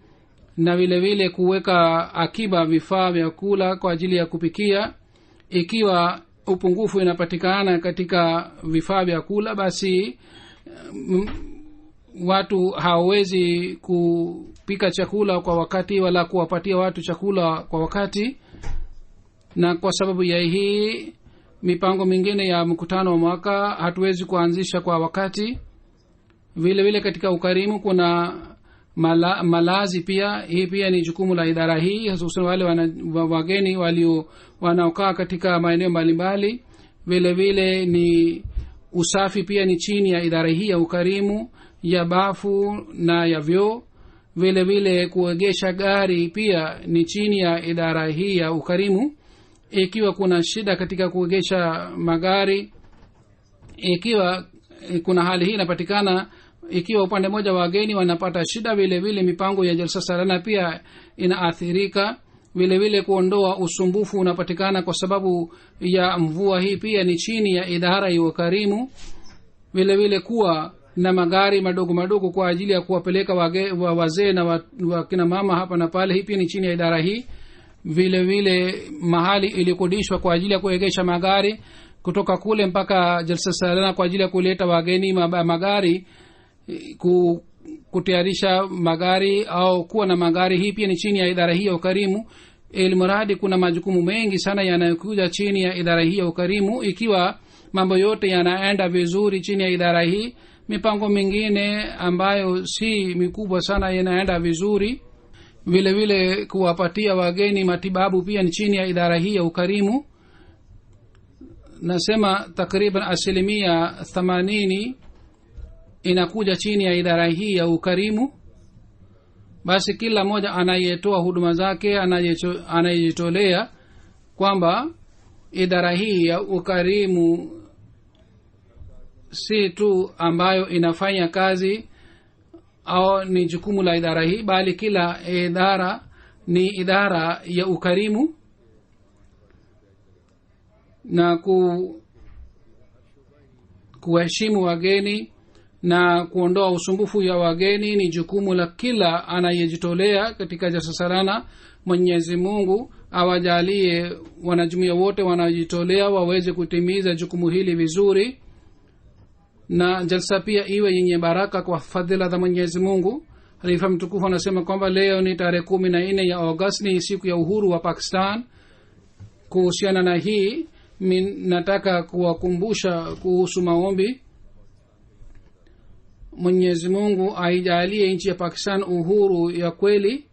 na vile vile kuweka akiba vifaa vya kula kwa ajili ya kupikia. Ikiwa upungufu inapatikana katika vifaa vya kula, basi watu hawawezi kupika chakula kwa wakati wala kuwapatia watu chakula kwa wakati. Na kwa sababu ya hii mipango mingine ya mkutano wa mwaka hatuwezi kuanzisha kwa wakati. Vile vile katika ukarimu kuna malazi pia, hii pia ni jukumu la idara hii, hususan wale wageni wanaokaa katika maeneo mbalimbali. Vile vile ni usafi pia ni chini ya idara hii ya ukarimu, ya bafu na ya vyoo. Vile vile kuegesha gari pia ni chini ya idara hii ya ukarimu. Ikiwa kuna shida katika kuegesha magari, ikiwa kuna hali hii inapatikana, ikiwa upande mmoja wageni wanapata shida, vile vile mipango ya jalsa salana pia inaathirika. Vile vile kuondoa usumbufu unapatikana kwa sababu ya mvua, hii pia ni chini ya idara ya ukarimu. Vile vile kuwa na magari madogo madogo kwa ajili ya kuwapeleka wazee na wakina mama hapa na pale, hii pia ni chini ya idara hii. Vile vile mahali ilikodishwa kwa ajili ya kuegesha magari kutoka kule mpaka jalsa salana kwa ajili ya kuleta wageni magari, kutayarisha magari au kuwa na magari, hii pia ni chini ya idara hii ya ukarimu. Ilmuradi kuna majukumu mengi sana yanayokuja chini ya idara hii ya ukarimu. Ikiwa mambo yote yanaenda vizuri chini ya idara hii, mipango mingine ambayo si mikubwa sana yanaenda vizuri. Vile vile kuwapatia wageni matibabu pia ni chini ya idara hii ya ukarimu. Nasema takriban 80% inakuja chini ya idara hii ya ukarimu. Basi kila mmoja anayetoa huduma zake, anayejitolea kwamba idara hii ya ukarimu si tu ambayo inafanya kazi au ni jukumu la idara hii, bali kila idara ni idara ya ukarimu, na kuheshimu wageni na kuondoa usumbufu ya wageni ni jukumu la kila anayejitolea katika Jalsa. Mwenyezi Mungu awajalie wanajumuiya wote wanajitolea waweze kutimiza jukumu hili vizuri, na jalsa pia iwe yenye baraka kwa fadhila za Mwenyezi Mungu. Halifa mtukufu anasema kwamba leo ni tarehe 14 ya Agosti, ni siku ya uhuru wa Pakistan. Kuhusiana na hii nataka kuwakumbusha kuhusu maombi. Mwenyezi Mungu aijalie nchi ya Pakistan uhuru ya kweli.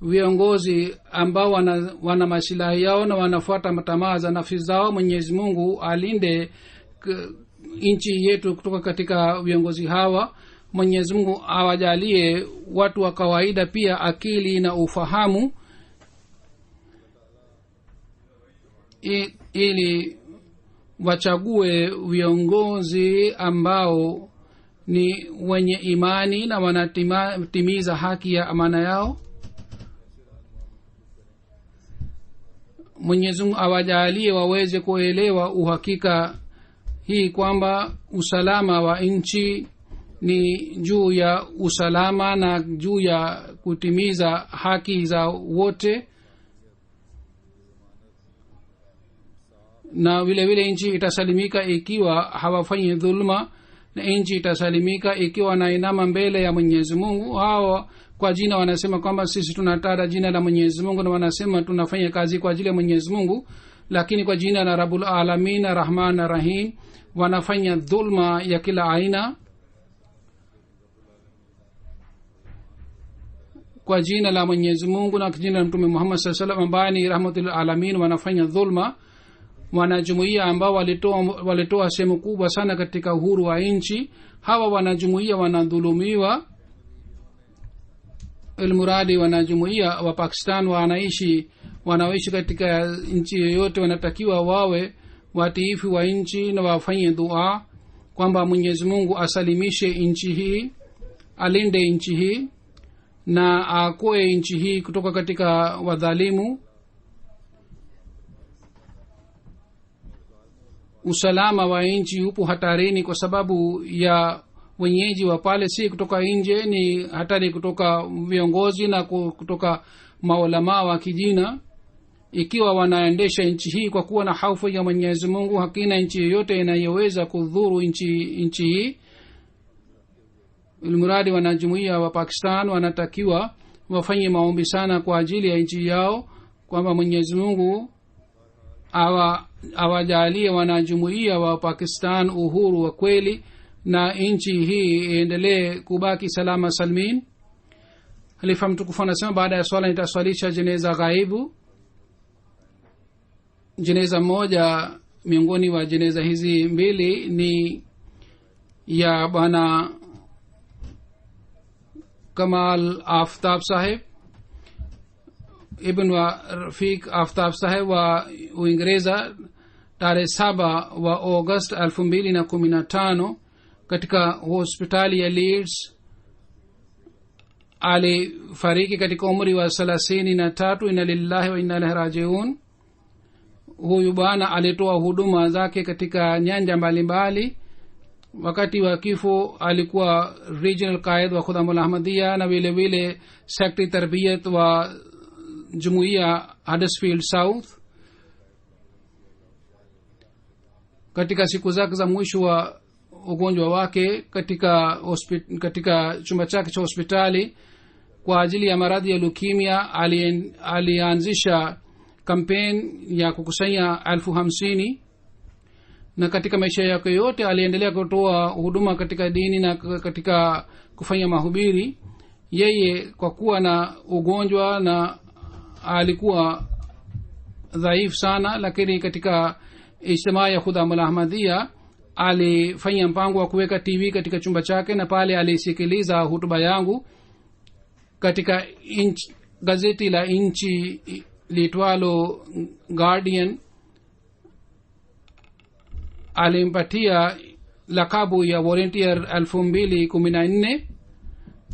Viongozi ambao wana maslahi yao na wanafuata matamaa za nafsi zao, Mwenyezi Mungu alinde nchi yetu kutoka katika viongozi hawa. Mwenyezi Mungu awajalie watu wa kawaida pia akili na ufahamu, ili wachague viongozi ambao ni wenye imani na wanatimiza haki ya amana yao. Mwenyezi Mungu awajalie waweze kuelewa uhakika hii kwamba usalama wa nchi ni juu ya usalama na juu ya kutimiza haki za wote, na vile vile nchi itasalimika ikiwa hawafanyi dhulma, na nchi itasalimika ikiwa nainama mbele ya Mwenyezi Mungu. Hao kwa jina wanasema kwamba sisi tunatara jina la Mwenyezi Mungu na wanasema tunafanya kazi kwa ajili ya Mwenyezi Mungu, lakini kwa jina la Rabbul Alamin Rahman Rahim wanafanya dhulma ya kila aina. Kwa jina la Mwenyezi Mungu na jina la Mtume Muhammad sallallahu alaihi wasallam ambaye ni rahmatul alamin wanafanya dhulma. Wanajumuiya ambao walitoa sehemu kubwa sana katika uhuru wa nchi, hawa wanajumuiya wanadhulumiwa. Ilmuradi wanajumuiya wa Pakistan wanaishi katika nchi yoyote wanatakiwa wawe watiifu wa nchi na wafanye dua kwamba Mwenyezi Mungu asalimishe nchi hii, alinde nchi hii na akoe nchi hii kutoka katika wadhalimu. Usalama wa nchi upo hatarini kwa sababu ya wenyeji wa pale, si kutoka nje, ni hatari kutoka viongozi na kutoka maulama wa kijina. Ikiwa wanaendesha nchi hii kwa kuwa na hofu ya Mwenyezi Mungu, hakina nchi yoyote inayoweza kudhuru nchi hii. Ilmuradi wanajumuiya wa Pakistan wanatakiwa wafanye maombi sana kwa ajili ya nchi yao kwamba Mwenyezi Mungu awajalie wanajumuiya wa Pakistan uhuru wa kweli na nchi hii iendelee kubaki salama salmin. Halifa mtukufu anasema baada ya swala nitaswalisha jeneza ghaibu. Jeneza moja miongoni wa jeneza hizi mbili ni ya bwana Kamal Aftab Saheb, ibn wa Rafiq Aftab Saheb wa Uingereza. Tarehe 7 wa August 2015 katika hospitali ya Leeds. Alifariki katika umri wa 33. Inna lillahi wa inna ilaihi rajiun. Huyu bwana alitoa huduma zake katika nyanja mbalimbali. Wakati wa kifo alikuwa regional qaid wa Khudamul Ahmadiyya na vile vile secretary tarbiyat wa Jumuiya Huddersfield South. Katika siku zake za mwisho wa ugonjwa wake katika chumba chake cha hospitali kwa ajili ya maradhi ya leukemia alianzisha kampeni ya kukusanya 50,000, na katika maisha yake yote aliendelea kutoa huduma katika dini na katika kufanya mahubiri. Yeye kwa kuwa na ugonjwa na alikuwa dhaifu sana, lakini katika ijtimaa ya Khudamul Ahmadiyya alifanya mpango wa kuweka TV katika chumba chake, na pale alisikiliza hutuba yangu katika gazeti la nchi liitwalo guardian alimpatia lakabu ya volunteer 2014.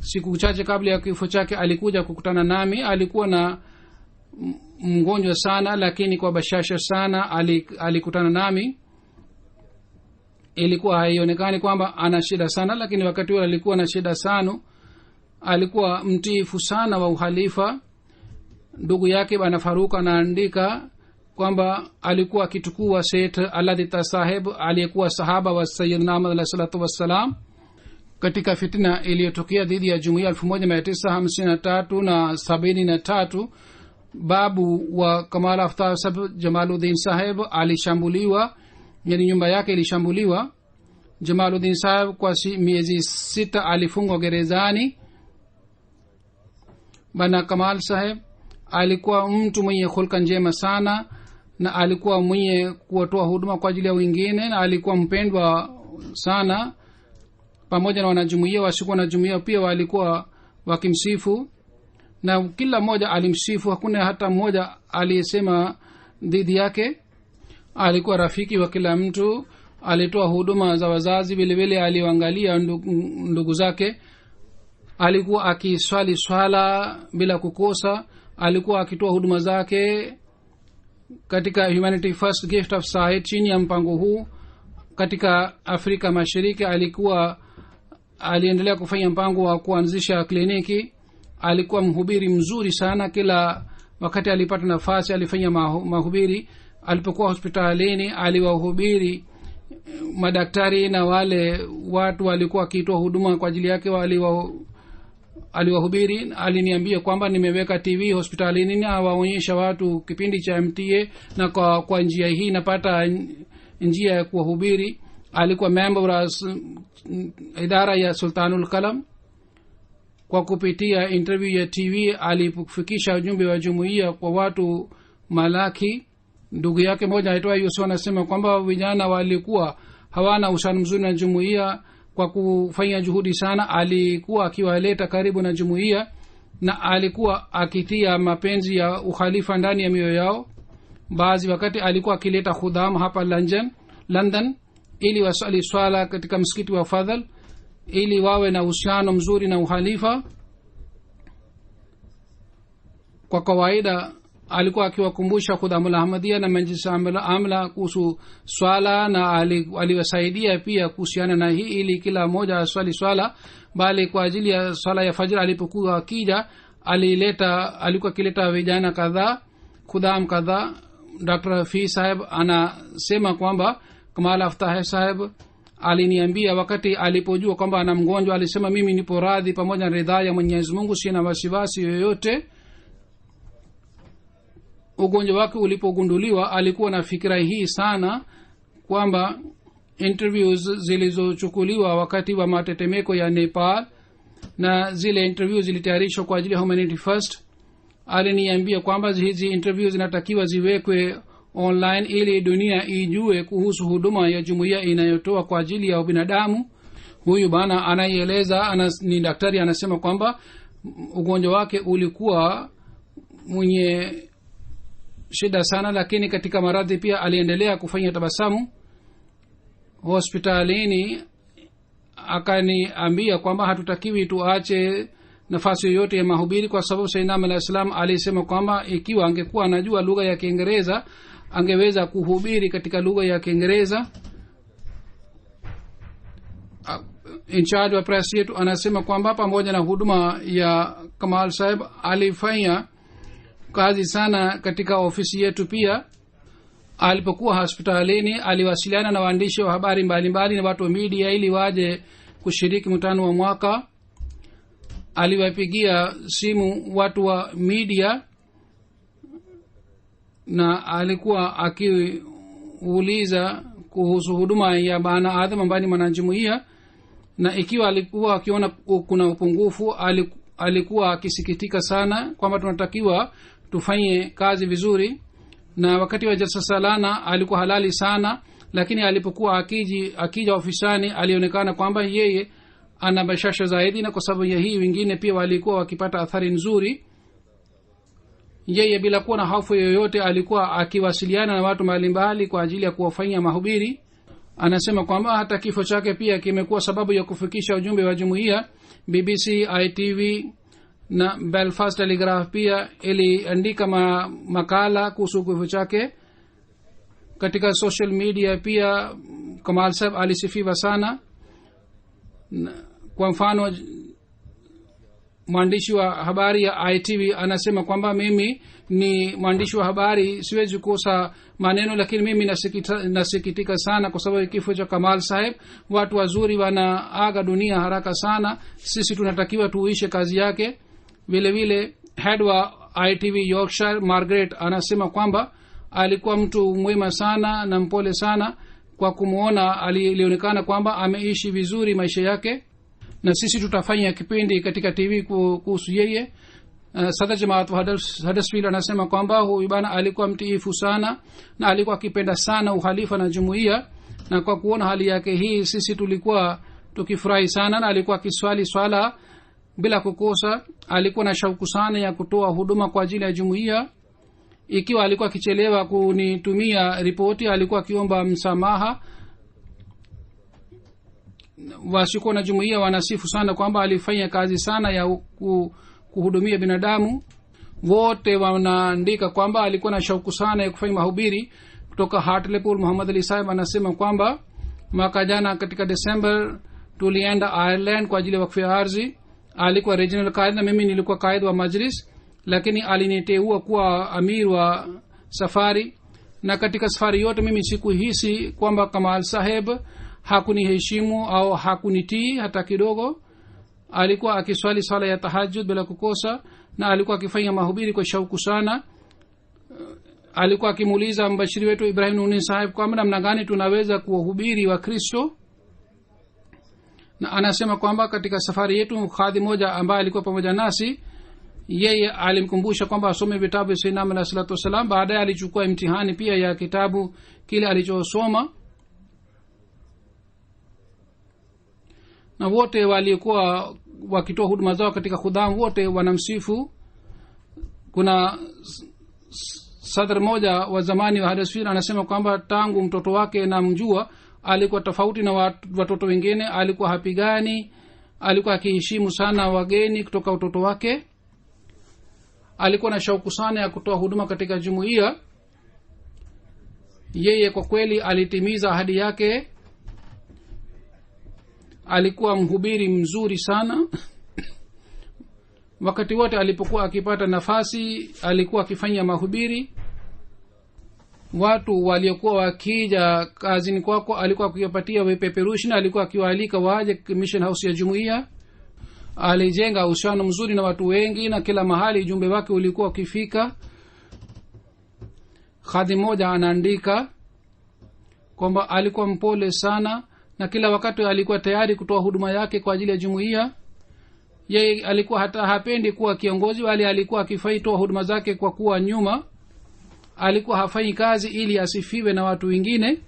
siku chache kabla ya kifo chake alikuja kukutana nami. alikuwa na mgonjwa sana, lakini kwa bashasha sana alikutana nami. ilikuwa haionekani kwamba ana shida sana, lakini wakati huo alikuwa na shida sana. alikuwa mtiifu sana wa uhalifa. ndugu yake bana Faruk anaandika kwamba alikuwa akitukua Seth Aladita Saheb aliyekuwa sahaba wa Sayyidina Ahmad alayhi salatu wassalam katika fitna iliyotokea dhidi ya jumuiya 1953 na 73. babu wa Kamal Aftab Saheb Jamaluddin Saheb alishambuliwa, yani nyumba yake ilishambuliwa. Jamaluddin Saheb kwa miezi 6 alifungwa gerezani. bana Kamal Saheb alikuwa mtu mwenye hulka njema sana, na alikuwa mwenye kutoa huduma kwa ajili ya wengine, na alikuwa mpendwa sana. pamoja na wanajumuiya wasikuwa na jumuiya pia walikuwa wakimsifu, na kila mmoja alimsifu. hakuna hata mmoja aliyesema dhidi yake. alikuwa rafiki wa kila mtu. alitoa huduma za wazazi, vile vile aliangalia ndugu zake. alikuwa akiswali swala bila kukosa. alikuwa akitoa huduma zake katika Humanity First Gift of Sahid. chini ya mpango huu katika Afrika Mashariki aliendelea kufanya mpango wa kuanzisha kliniki. alikuwa mhubiri mzuri sana. kila wakati alipata nafasi alifanya mahubiri. alipokuwa hospitalini aliwahubiri madaktari na wale watu walikuwa wakitoa huduma kwa ajili yake aliwahubiri. aliniambia kwamba nimeweka TV hospitalini na waonyesha watu kipindi cha MTA, na kwa njia hii napata njia ya kuwahubiri. alikuwa member wa idara ya Sultanul Qalam. kwa kupitia interview ya TV alifikisha ujumbe wa jumuiya kwa watu malaki. ndugu yake moja aitwa Yusuf anasema kwamba vijana walikuwa hawana uhusiano mzuri na jumuiya. kwa kufanya juhudi sana alikuwa akiwaleta karibu na jumuiya, na alikuwa akitia mapenzi ya ukhalifa ndani ya mioyo yao. baadhi wakati alikuwa akileta khudam hapa London ili wasali swala katika msikiti wa Fadhal ili wawe na uhusiano mzuri na uhalifa. kwa kawaida alikuwa akiwakumbusha khudamul Ahmadiyya na majlis amla kuhusu swala, na aliwasaidia pia kuhusiana na hii ili kila mmoja aswali swala. bali kwa ajili ya swala ya fajr alipokuwa akija alikuwa akileta vijana kadhaa, khudam kadhaa. Dr. Hafiz Saheb anasema kwamba Kamal Aftab Saheb aliniambia wakati alipojua kwamba ana mgonjwa, alisema mimi nipo radhi pamoja na ridhaa ya Mwenyezi Mungu, sina wasiwasi yoyote. ugonjwa wake ulipogunduliwa alikuwa na fikira hii sana kwamba interviews zilizochukuliwa wakati wa matetemeko ya Nepal na zile interviews zilitayarishwa kwa ajili ya Humanity First. aliniambia kwamba hizi interviews zinatakiwa ziwekwe online ili dunia ijue kuhusu huduma ya jumuiya inayotoa kwa ajili ya binadamu. huyu bana anaieleza ni daktari, anasema kwamba ugonjwa wake ulikuwa mwenye shida sana, lakini katika maradhi pia aliendelea kufanya tabasamu. hospitalini akaniambia kwamba hatutakiwi tuache nafasi yoyote ya mahubiri, kwa sababu Sayyidina Ahmad alayhi salam alisema kwamba ikiwa angekuwa anajua lugha ya Kiingereza angeweza kuhubiri katika lugha ya Kiingereza. in charge wa press yetu anasema kwamba pamoja na huduma ya Kamal Saheb alifanya kazi sana katika ofisi yetu pia. alipokuwa hospitalini aliwasiliana na waandishi wa habari mbalimbali na watu wa media ili waje kushiriki mkutano wa mwaka. aliwapigia simu watu wa media na alikuwa akiuliza kuhusu huduma ya bana Adam ambaye ni mwanajumuiya, na ikiwa alikuwa akiona kuna upungufu alikuwa akisikitika sana kwamba tunatakiwa tufanye kazi vizuri. na wakati wa jalsa salana alikuwa halali sana, lakini alipokuwa akija ofisani alionekana kwamba yeye ana bashasha zaidi, na kwa sababu ya hii wengine pia walikuwa wakipata athari nzuri. yeye bila kuwa na hofu yoyote alikuwa akiwasiliana na watu mbalimbali kwa ajili ya kuwafanyia mahubiri. Anasema kwamba hata kifo chake pia kimekuwa sababu ya kufikisha ujumbe wa jumuiya. BBC, ITV na Belfast Telegraph pia iliandika makala kuhusu kifo chake. Katika social media pia Kamal Saheb alisifiwa sana. Kwa mfano mwandishi wa habari ya ITV anasema kwamba mimi ni mwandishi wa habari, siwezi kukosa maneno, lakini mimi nasikitika sana kwa sababu kifo cha Kamal Saheb. Watu wazuri wanaaga dunia haraka sana, sisi tunatakiwa tuishe kazi yake. vile vile head wa ITV Yorkshire Margaret anasema kwamba alikuwa mtu mwema sana na mpole sana. Kwa kumuona alionekana kwamba ameishi vizuri maisha yake, na sisi tutafanya kipindi katika TV kuhusu yeye. Sadr Jamaat wa Huddersfield anasema kwamba huyu bana alikuwa mtiifu sana na alikuwa akipenda sana uhalifa na jumuiya, na kwa kuona hali yake hii sisi tulikuwa tukifurahi sana. Na alikuwa akiswali swala bila kukosa. Alikuwa na shauku sana ya kutoa huduma kwa ajili ya jumuiya. Ikiwa alikuwa akichelewa kunitumia ripoti, alikuwa akiomba msamaha. Wasiko na jumuiya wanasifu sana kwamba alifanya kazi sana ya kuhudumia binadamu. Wote wanaandika kwamba alikuwa na shauku sana ya kufanya mahubiri. Kutoka Hartlepool Muhammad Ali Sahib anasema kwamba mwaka jana katika December tulienda Ireland kwa ajili ya wakfu ya ardhi. Alikuwa regional qaid na mimi nilikuwa qaid wa majlis, lakini aliniteua kuwa amir wa safari. Na katika safari yote mimi sikuhisi kwamba Kamal Saheb hakuniheshimu au hakunitii hata kidogo. Alikuwa akiswali sala ya tahajjud bila kukosa, na alikuwa akifanya mahubiri kwa shauku sana. Alikuwa akimuuliza mbashiri wetu Ibrahim Nuni Saheb kwamba namna gani tunaweza kuwahubiri wa Kristo. Na anasema kwamba katika safari yetu khadi moja ambaye alikuwa pamoja nasi, yeye alimkumbusha kwamba asome vitabu vya Sayyidina Muhammad sallallahu alaihi wasallam. Baadaye alichukua imtihani pia ya kitabu kile alichosoma, na wote walikuwa wakitoa huduma zao katika khudam wote wanamsifu. Kuna sadr moja wa zamani wa Huddersfield anasema kwamba tangu mtoto wake na mjua alikuwa tofauti na watoto wengine. Alikuwa hapigani, alikuwa akiheshimu sana wageni kutoka utoto wake. Alikuwa na shauku sana ya kutoa huduma katika jumuiya. Yeye kwa kweli alitimiza ahadi yake. Alikuwa mhubiri mzuri sana. Wakati wote alipokuwa akipata nafasi alikuwa akifanya mahubiri. Watu waliokuwa wakija kazini kwako alikuwa akiwapatia vipeperushi, na alikuwa akiwaalika waje mission house ya jumuiya. Alijenga uhusiano mzuri na watu wengi, na kila mahali ujumbe wake ulikuwa ukifika. Khadi moja anaandika kwamba alikuwa mpole sana, na kila wakati alikuwa tayari kutoa huduma yake kwa ajili ya jumuiya. Yeye alikuwa hata hapendi kuwa kiongozi, bali alikuwa akifanya huduma zake kwa kuwa nyuma. Alikuwa hafanyi kazi ili asifiwe na watu wengine.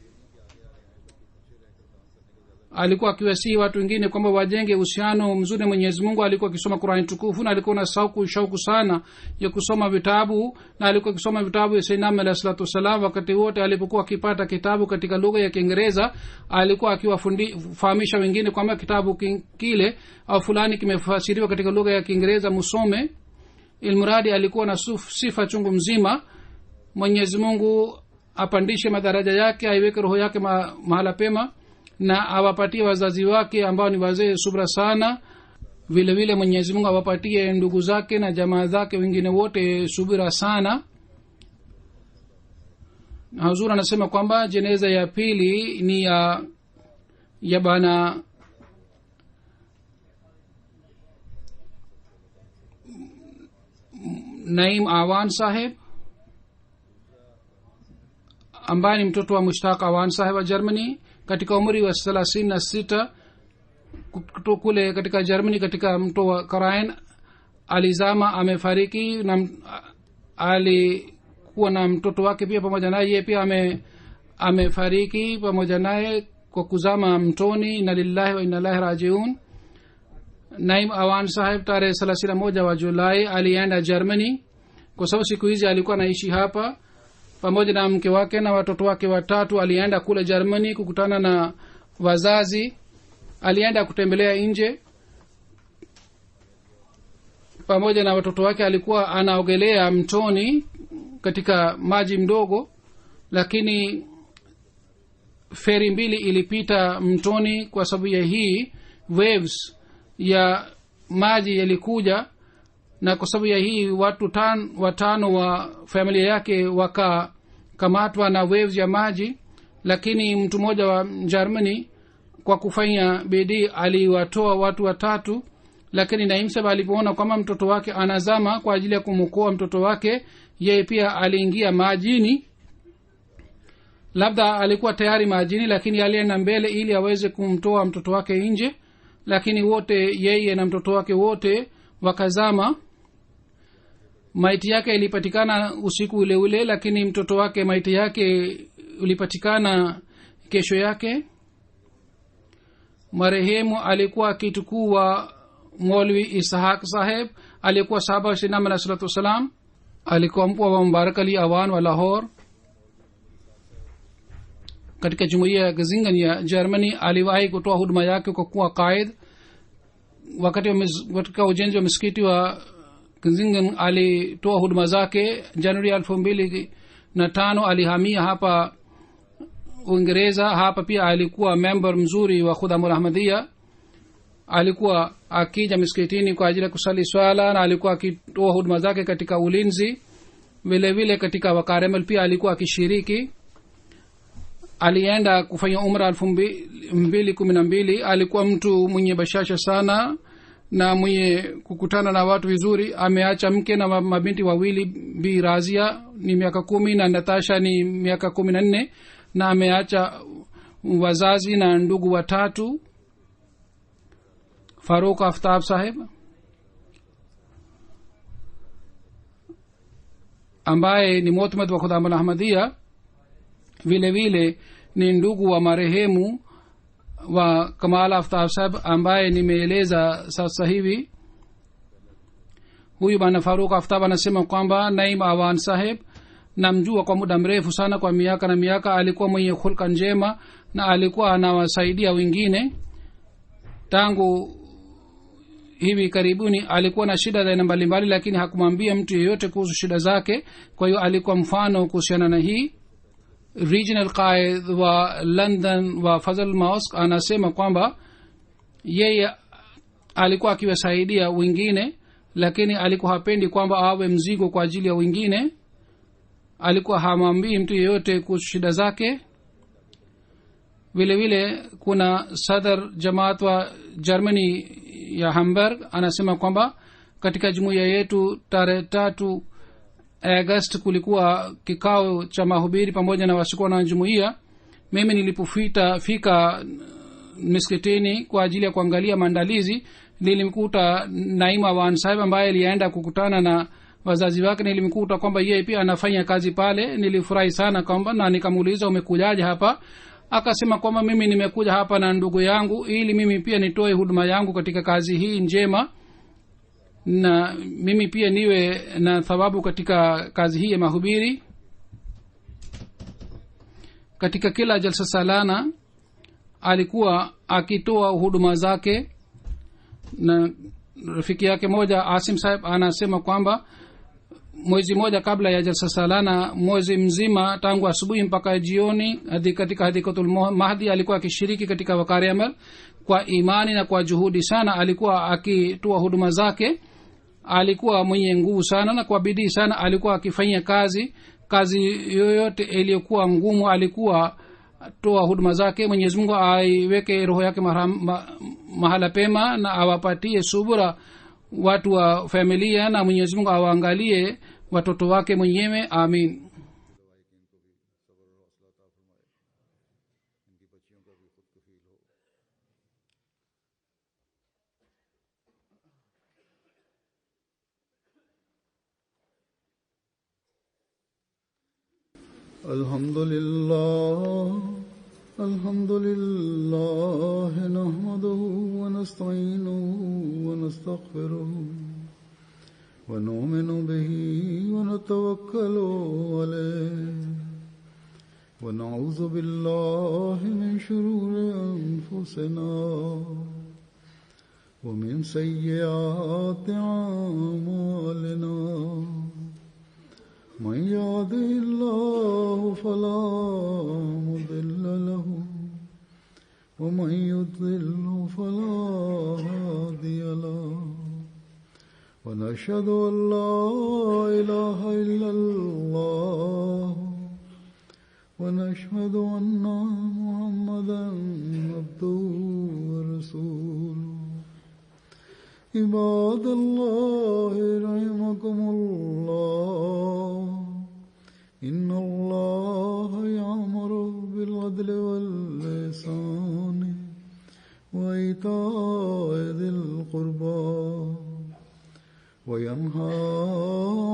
Alikuwa akiwasihi watu wengine kwamba wajenge uhusiano mzuri na Mwenyezi Mungu. Alikuwa akisoma Qur'an tukufu, na alikuwa na shauku sana ya kusoma vitabu, na alikuwa akisoma vitabu vya Sayyidina Muhammad sallallahu alaihi wasallam. Wakati wote alipokuwa akipata kitabu katika lugha ya Kiingereza, alikuwa akiwafahamisha wengine kwamba kitabu kile au fulani kimefasiriwa katika lugha ya Kiingereza, musome. Ilmuradi alikuwa na sifa chungu mzima. Mwenyezi Mungu apandishe madaraja yake, aiweke roho yake mahala pema, na awapatie wazazi wake ambao ni wazee subra sana. Vile vile Mwenyezi Mungu awapatie ndugu zake na jamaa zake wengine wote subira sana. Hazur anasema kwamba jeneza ya pili ni ya bana Naim Awan Saheb, ambaye ni mtoto wa Mushtaq Awan Saheb wa Germany. Katika umri wa 36 kule katika Germany katika mto wa Karain alizama, amefariki. Na alikuwa na mtoto wake pia pamoja naye, yeye pia amefariki pamoja naye kwa kuzama mtoni. Inna lillahi wa inna ilaihi rajiun. Naim Awan Saheb tarehe 31 wa Julai alienda Germany, kwa sababu siku hizi alikuwa anaishi hapa pamoja na mke wake na watoto wake watatu. Alienda kule Germany kukutana na wazazi, alienda kutembelea nje pamoja na watoto wake. Alikuwa anaogelea mtoni katika maji mdogo, lakini feri mbili ilipita mtoni. Kwa sababu ya hii waves ya maji yalikuja, na kwa sababu ya hii watu watano wa familia yake wakakamatwa na waves ya maji. Lakini mtu mmoja wa Germany kwa kufanya bidii aliwatoa watu watatu. Lakini Naim Saheb alipoona kwamba mtoto wake anazama, kwa ajili ya kumwokoa mtoto wake yeye pia aliingia majini. Labda alikuwa tayari majini, lakini alienda mbele ili aweze kumtoa mtoto wake nje. Lakini wote, yeye na mtoto wake wote wakazama. Maiti yake ilipatikana usiku ule ule, lakini mtoto wake maiti yake ulipatikana kesho yake. Marehemu alikuwa kitukuu wa Maulvi Ishaq Saheb, alikuwa sahaba wa Sayyidina Muhammad sallallahu alaihi wasallam. Alikuwa mpwa wa Mubarak Ali Awan wa Lahore. Katika jumuiya ya Gazingen ya Germany aliwahi kutoa huduma yake kwa kuwa qaid. Wakati wa ujenzi wa msikiti wa Gazingen alitoa huduma zake. Januari 2005 alihamia hapa Uingereza. Hapa pia alikuwa member mzuri wa Khudamul Ahmadiyya. Alikuwa akija msikitini kwa ajili ya kusali swala, na alikuwa akitoa huduma zake katika ulinzi. Vile vile katika Wakaremal pia alikuwa akishiriki. Alienda kufanya umra 2012. Alikuwa mtu mwenye bashasha sana na mwenye kukutana na watu vizuri. Ameacha mke na mabinti wawili, Bi Razia ni miaka 10 na Natasha ni miaka 14, na ameacha wazazi na ndugu watatu. Farooq Aftab Saheb ambaye ni mu'tamad wa Khudamul Ahmadiyya, vile vile ni ndugu wa marehemu wa Kamal Aftab Saheb ambaye nimeeleza sasa hivi. Huyu bwana Farooq Aftab anasema kwamba Naim Awan Saheb namjua kwa muda mrefu sana, kwa miaka na miaka. Alikuwa mwenye hulka njema na alikuwa anawasaidia wengine. Tangu hivi karibuni alikuwa na shida za aina mbalimbali, lakini hakumwambia mtu yeyote kuhusu shida zake. Kwa hiyo alikuwa mfano kuhusiana na hii. Regional Qaid wa London wa Fazl Mosque anasema kwamba yeye alikuwa akiwasaidia wengine, lakini alikuwa hapendi kwamba awe mzigo kwa ajili ya wengine. Alikuwa hamwambii mtu yeyote kuhusu shida zake. Vile vile kuna Sadr Jamaat wa Germany ya Hamburg anasema kwamba katika jumuiya yetu tarehe 3 Agosti kulikuwa kikao cha mahubiri pamoja na wasikuwa na jumuiya. Mimi nilipofika msikitini kwa ajili ya kuangalia maandalizi, nilimkuta Naima Wan Sahib ambaye alienda kukutana na wazazi wake. Nilimkuta kwamba yeye pia anafanya kazi pale. Nilifurahi sana kwamba, na nikamuuliza umekujaje hapa? Akasema kwamba mimi nimekuja hapa na ndugu yangu ili mimi pia nitoe huduma yangu katika kazi hii njema, na mimi pia niwe na thawabu katika kazi hii ya mahubiri. Katika kila jalsa salana alikuwa akitoa huduma zake. Na rafiki yake moja Asim Sahib anasema kwamba mwezi moja kabla ya jalsa salana, mwezi mzima tangu asubuhi mpaka jioni, katika Hadikatul Mahdi alikuwa akishiriki katika wakari amal kwa imani na kwa juhudi sana. Alikuwa akitoa huduma zake. Alikuwa mwenye nguvu sana na kwa bidii sana alikuwa akifanya kazi yoyote iliyokuwa ngumu. Alikuwa toa huduma zake. Mwenyezi Mungu aiweke roho yake mahala pema na awapatie subira watu wa familia, na Mwenyezi Mungu awaangalie watoto wake mwenyewe. Amin. Alhamdulillah nahmaduhu wa nasta'inuhu wa nastaghfiruh ونؤمن به ونتوكل عليه ونعوذ بالله من شرور أنفسنا ومن سيئات أعمالنا من يهده الله فلا مضل له ومن يضلل فلا هادي له ونشهد أن لا إله إلا الله ونشهد أن محمدا عبده ورسوله عباد الله رحمكم الله إن الله يأمر بالعدل والإحسان وإيتاء ذي القربى وينهى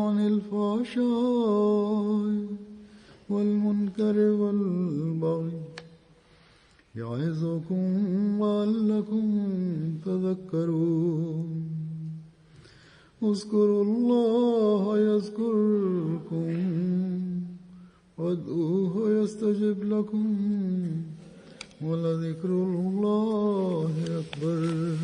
عن الفحشاء والمنكر والبغي يعظكم لعلكم تذكرون اذكروا الله يذكركم وادعوه يستجب لكم ولذكر الله أكبر